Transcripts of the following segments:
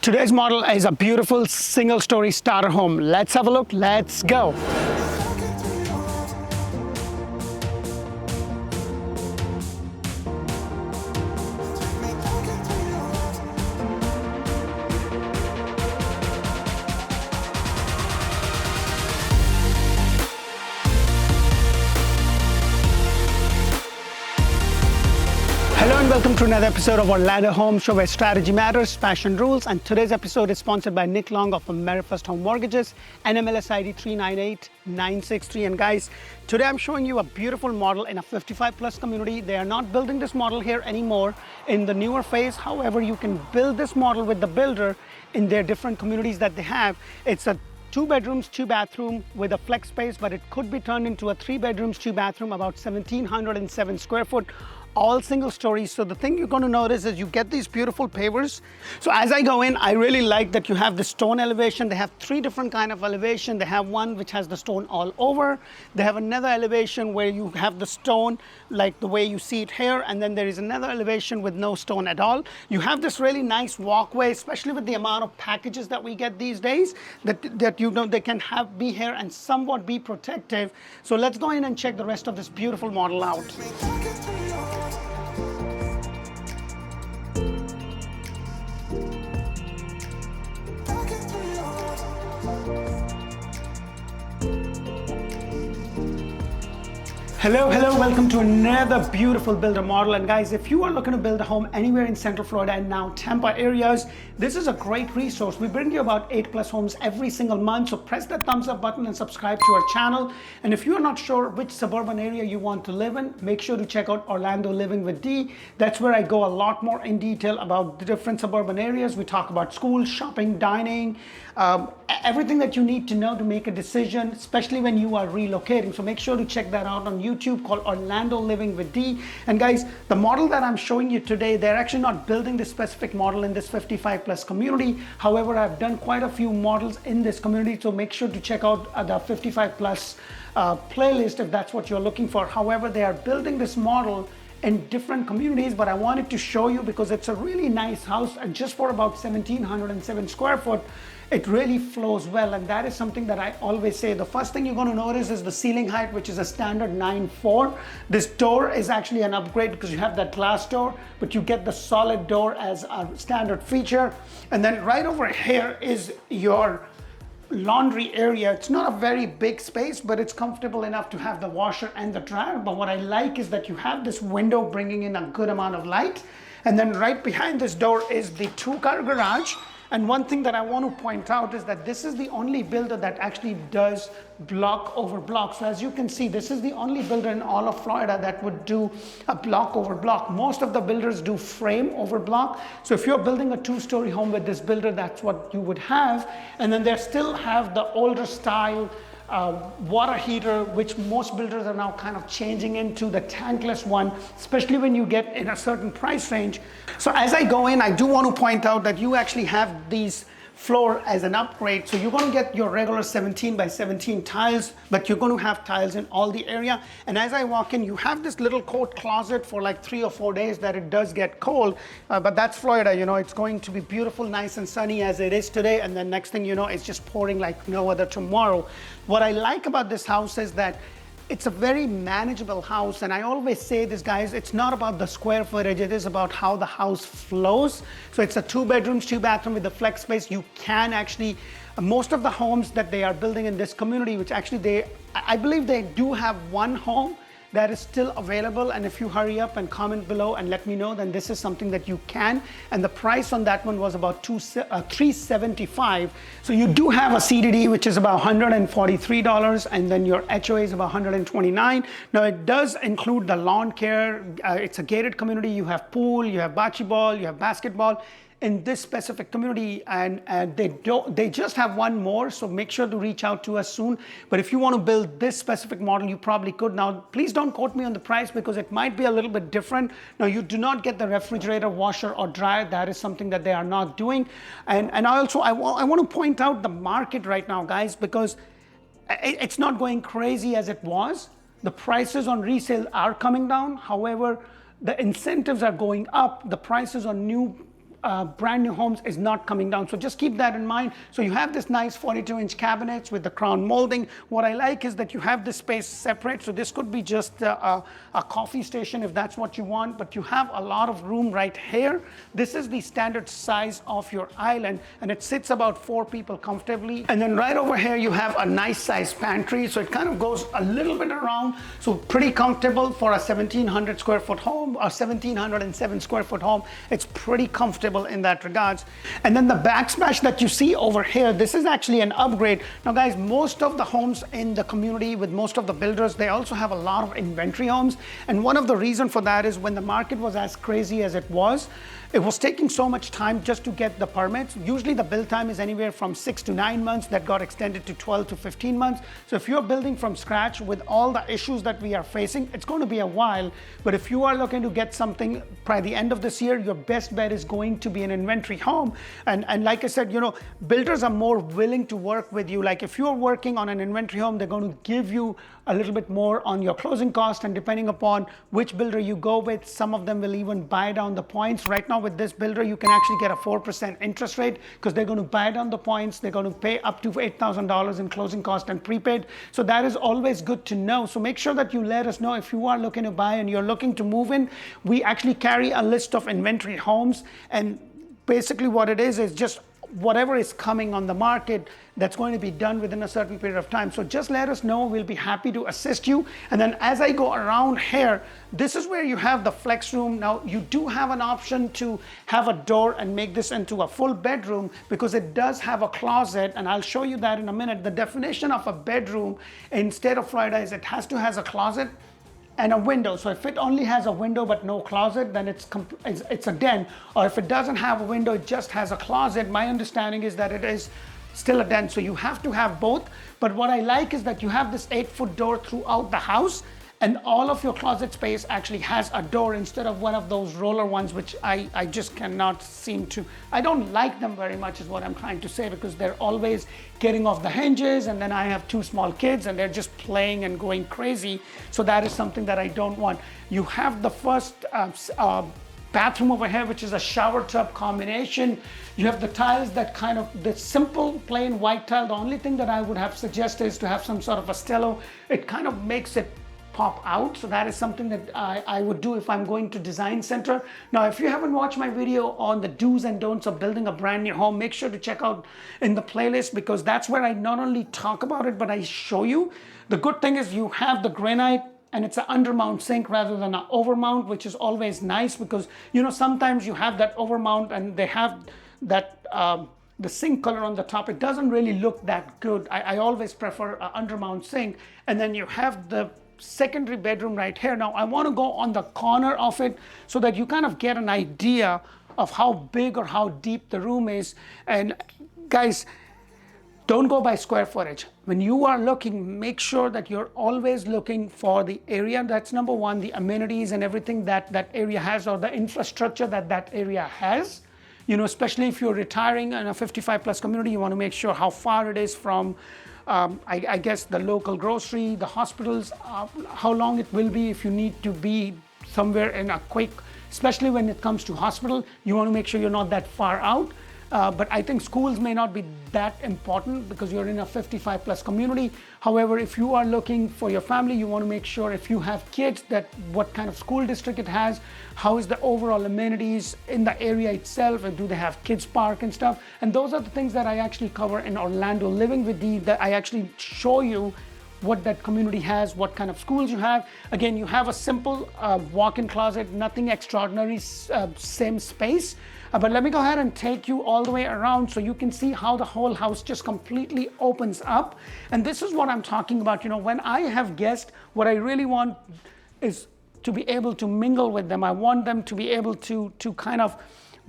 Today's model is a beautiful single-story starter home. Let's have a look. Let's go. Hello and welcome to another episode of Orlandohomeshow, where strategy matters, passion rules. And today's episode is sponsored by Nick Long of AmeriFirst Home Mortgages, NMLS ID 398963. And guys, today I'm showing you a beautiful model in a 55 plus community. They are not building this model here anymore in the newer phase. However, you can build this model with the builder in their different communities that they have. It's a 2 bedrooms, 2 bathroom with a flex space, but it could be turned into a 3 bedrooms, 2 bathroom, about 1,707 square foot, all single stories. So the thing you're going to notice is you get these beautiful pavers. So as I go in, I really like that you have the stone elevation. They have 3 different kind of elevation. They have one which has the stone all over. They have another elevation where you have the stone like the way you see it here, and then there is another elevation with no stone at all. You have this really nice walkway, especially with the amount of packages that we get these days, that you know they can be here and somewhat be protective. So let's go in and check the rest of this beautiful model out. Hello, welcome to another beautiful builder model. And guys, if you are looking to build a home anywhere in Central Florida and now Tampa areas, this is a great resource. We bring you about 8+ homes every single month. So press that thumbs up button and subscribe to our channel. And if you're not sure which suburban area you want to live in, make sure to check out Orlando Living with D. That's where I go a lot more in detail about the different suburban areas. We talk about schools, shopping, dining, everything that you need to know to make a decision, especially when you are relocating. So make sure to check that out on YouTube, called Orlando Living with D. And guys, the model that I'm showing you today, they're actually not building this specific model in this 55 plus community. However, I've done quite a few models in this community, so make sure to check out the 55 plus playlist if that's what you're looking for. However, they are building this model in different communities, but I wanted to show you because it's a really nice house, and just for about 1,707 square foot, it really flows well. And that is something that I always say. The first thing you're going to notice is the ceiling height, which is a standard 9.4. This door is actually an upgrade because you have that glass door, but you get the solid door as a standard feature. And then right over here is your laundry area. It's not a very big space, but it's comfortable enough to have the washer and the dryer. But what I like is that you have this window bringing in a good amount of light. And then right behind this door is the 2-car garage. And one thing that I want to point out is that this is the only builder that actually does block over block. So as you can see, this is the only builder in all of Florida that would do a block over block. Most of the builders do frame over block. So if you're building a 2-story home with this builder, that's what you would have. And then they still have the older style water heater, which most builders are now kind of changing into the tankless one, especially when you get in a certain price range. So as I go in, I do want to point out that you actually have these floor as an upgrade. So you're going to get your regular 17 by 17 tiles, but you're going to have tiles in all the area. And as I walk in, you have this little coat closet for like 3 or 4 days that it does get cold, but that's Florida. You know, it's going to be beautiful, nice and sunny as it is today, and then next thing you know, it's just pouring like no other tomorrow. What I like about this house is that it's a very manageable house, and I always say this, guys, it's not about the square footage, it is about how the house flows. So it's a 2 bedrooms, 2 bathroom with a flex space. You can actually, most of the homes that they are building in this community, which actually I believe they do have one home that is still available, and if you hurry up and comment below and let me know, then this is something that you can. And the price on that one was about $375. So you do have a CDD, which is about $143, and then your HOA is about $129. Now it does include the lawn care. It's a gated community. You have pool, you have bocce ball, you have basketball in this specific community, and they just have one more, so make sure to reach out to us soon. But if you want to build this specific model, you probably could. Now please don't quote me on the price because it might be a little bit different. Now you do not get the refrigerator, washer or dryer. That is something that they are not doing. And I want to point out the market right now, guys, because it's not going crazy as it was. The prices on resale are coming down. However, the incentives are going up. The prices on new brand new homes is not coming down. So just keep that in mind. So you have this nice 42-inch cabinets with the crown molding. What I like is that you have this space separate. So this could be just a coffee station if that's what you want, but you have a lot of room right here. This is the standard size of your island, and it sits about 4 people comfortably. And then right over here, you have a nice size pantry. So it kind of goes a little bit around. So pretty comfortable for a 1,700 square foot home, or 1,707 square foot home. It's pretty comfortable in that regards. And then the backsplash that you see over here, this is actually an upgrade. Now guys, most of the homes in the community with most of the builders, they also have a lot of inventory homes. And one of the reasons for that is when the market was as crazy as it was taking so much time just to get the permits. Usually the build time is anywhere from 6 to 9 months. That got extended to 12 to 15 months. So if you're building from scratch with all the issues that we are facing, it's going to be a while. But if you are looking to get something by the end of this year, your best bet is going to be an inventory home. And like I said, you know, builders are more willing to work with you. Like if you're working on an inventory home, they're going to give you a little bit more on your closing cost, and depending upon which builder you go with, some of them will even buy down the points. Right now with this builder, you can actually get a 4% interest rate because they're going to buy down the points. They're going to pay up to $8,000 in closing cost and prepaid. So that is always good to know. So make sure that you let us know if you are looking to buy and you're looking to move in. We actually carry a list of inventory homes, and basically what it is just whatever is coming on the market that's going to be done within a certain period of time. So just let us know. We'll be happy to assist you. And then as I go around here, this is where you have the flex room. Now you do have an option to have a door and make this into a full bedroom because it does have a closet, and I'll show you that in a minute. The definition of a bedroom in state of Florida is it has to has a closet and a window. So if it only has a window but no closet, then it's a den. Or if it doesn't have a window, it just has a closet, my understanding is that it is still a den. So you have to have both. But what I like is that you have this 8-foot door throughout the house, and all of your closet space actually has a door instead of one of those roller ones, which I just cannot seem to, I don't like them very much is what I'm trying to say, because they're always getting off the hinges, and then I have 2 small kids and they're just playing and going crazy. So that is something that I don't want. You have the first bathroom over here, which is a shower tub combination. You have the tiles that kind of, the simple plain white tile. The only thing that I would have suggested is to have some sort of a stello. It kind of makes it pop out. So that is something that I would do if I'm going to design center. Now, if you haven't watched my video on the do's and don'ts of building a brand new home, make sure to check out in the playlist, because that's where I not only talk about it, but I show you. The good thing is you have the granite, and it's an undermount sink rather than an overmount, which is always nice because, you know, sometimes you have that overmount and they have that the sink color on the top. It doesn't really look that good. I always prefer an undermount sink. And then you have the secondary bedroom right here. Now I want to go on the corner of it so that you kind of get an idea of how big or how deep the room is. And guys, don't go by square footage. When you are looking, make sure that you're always looking for the area. That's number one, the amenities and everything that that area has, or the infrastructure that that area has. You know, especially if you're retiring in a 55 plus community, you want to make sure how far it is from I guess the local grocery, the hospitals, how long it will be if you need to be somewhere in a quick, especially when it comes to hospital, you want to make sure you're not that far out. But I think schools may not be that important because you're in a 55 plus community. However, if you are looking for your family, you want to make sure if you have kids that what kind of school district it has, how is the overall amenities in the area itself, and do they have kids park and stuff. And those are the things that I actually cover in Orlando Living with Dee, that I actually show you what that community has, what kind of schools you have. Again, you have a simple walk-in closet, nothing extraordinary, same space. But let me go ahead and take you all the way around so you can see how the whole house just completely opens up. And this is what I'm talking about. You know, when I have guests, what I really want is to be able to mingle with them. I want them to be able to kind of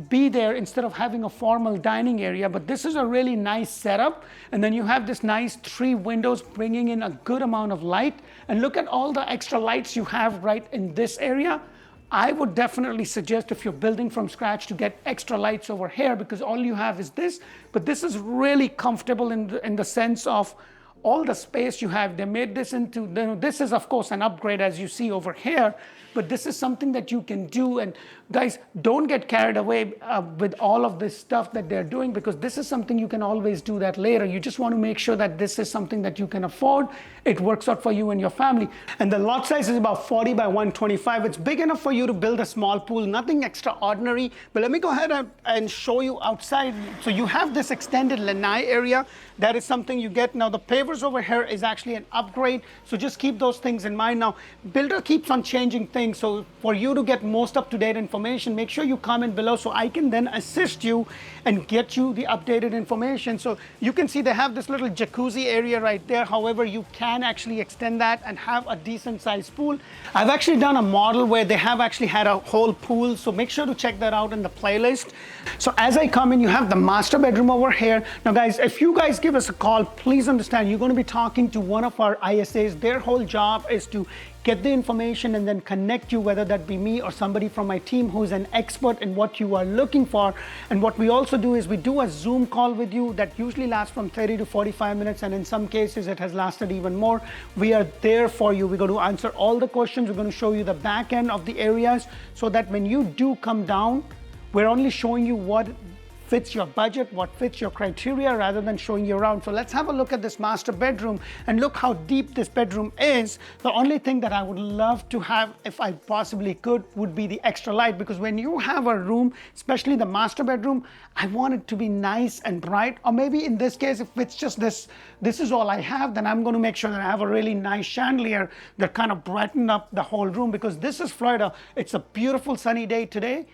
be there instead of having a formal dining area. But this is a really nice setup. And then you have this nice 3 windows bringing in a good amount of light. And look at all the extra lights you have right in this area. I would definitely suggest, if you're building from scratch, to get extra lights over here, because all you have is this. But this is really comfortable in the sense of all the space you have. They made this into, this is of course an upgrade as you see over here, but this is something that you can do. And guys, don't get carried away with all of this stuff that they're doing, because this is something you can always do that later. You just want to make sure that this is something that you can afford. It works out for you and your family. And the lot size is about 40 by 125. It's big enough for you to build a small pool, nothing extraordinary. But let me go ahead and show you outside. So you have this extended lanai area. That is something you get. Now the pavers over here is actually an upgrade. So just keep those things in mind. Now, builder keeps on changing things. So for you to get most up-to-date information, make sure you comment below so I can then assist you and get you the updated information. So you can see they have this little jacuzzi area right there. However, you can actually extend that and have a decent sized pool. I've actually done a model where they have actually had a whole pool. So make sure to check that out in the playlist. So as I come in, you have the master bedroom over here. Now guys, if you guys give us a call, please understand you're going to be talking to one of our ISAs. Their whole job is to get the information and then connect you, whether that be me or somebody from my team who's an expert in what you are looking for. And what we also do is we do a Zoom call with you that usually lasts from 30 to 45 minutes. And in some cases, it has lasted even more. We are there for you. We're going to answer all the questions. We're going to show you the back end of the areas so that when you do come down, we're only showing you what fits your budget, what fits your criteria, rather than showing you around. So let's have a look at this master bedroom and look how deep this bedroom is. The only thing that I would love to have, if I possibly could, would be the extra light, because when you have a room, especially the master bedroom, I want it to be nice and bright. Or maybe in this case, if it's just this is all I have, then I'm going to make sure that I have a really nice chandelier that kind of brighten up the whole room, because this is Florida. It's a beautiful sunny day today,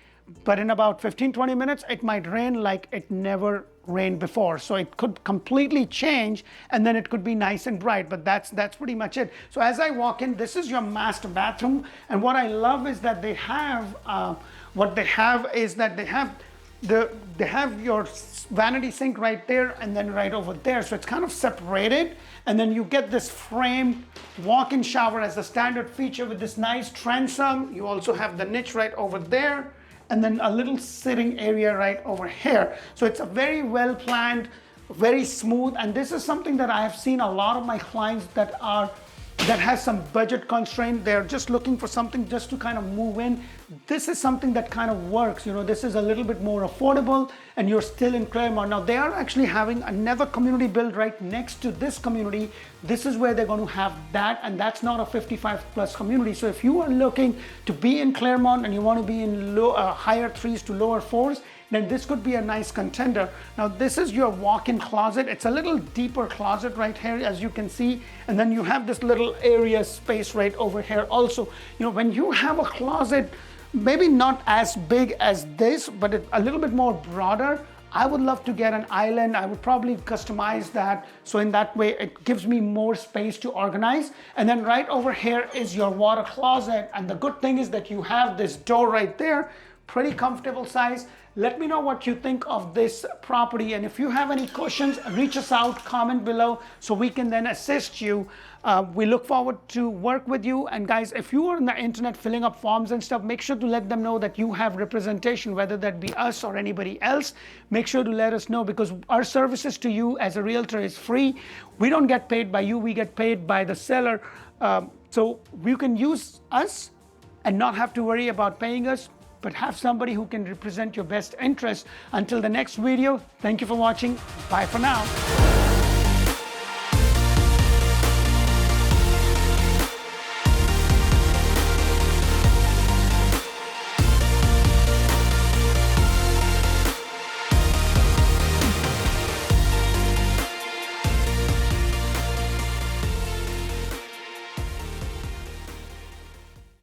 but in about 15-20 minutes, it might rain like it never rained before. So it could completely change, and then it could be nice and bright, but that's pretty much it. So as I walk in, this is your master bathroom. And what I love is that they have, they have your vanity sink right there and then right over there. So it's kind of separated. And then you get this framed walk-in shower as a standard feature with this nice transom. You also have the niche right over there, and then a little sitting area right over here. So it's a very well planned, very smooth. And this is something that I have seen a lot of my clients that has some budget constraint. They're just looking for something just to kind of move in. This is something that kind of works. You know, this is a little bit more affordable, and you're still in Clermont. Now they are actually having another community built right next to this community. This is where they're going to have that, and that's not a 55+ community. So if you are looking to be in Clermont and you want to be in higher 3s to lower 4s, then this could be a nice contender. Now this is your walk-in closet. It's a little deeper closet right here, as you can see. And then you have this little area space right over here also. You know, when you have a closet, maybe not as big as this, but a little bit more broader, I would love to get an island. I would probably customize that, so in that way it gives me more space to organize. And then right over here is your water closet. And the good thing is that you have this door right there, pretty comfortable size. Let me know what you think of this property. And if you have any questions, reach us out, comment below so we can then assist you. We look forward to work with you. And guys, if you are on the internet filling up forms and stuff, make sure to let them know that you have representation, whether that be us or anybody else. Make sure to let us know, because our services to you as a realtor is free. We don't get paid by you, we get paid by the seller. So you can use us and not have to worry about paying us, but have somebody who can represent your best interest. Until the next video, thank you for watching. Bye for now.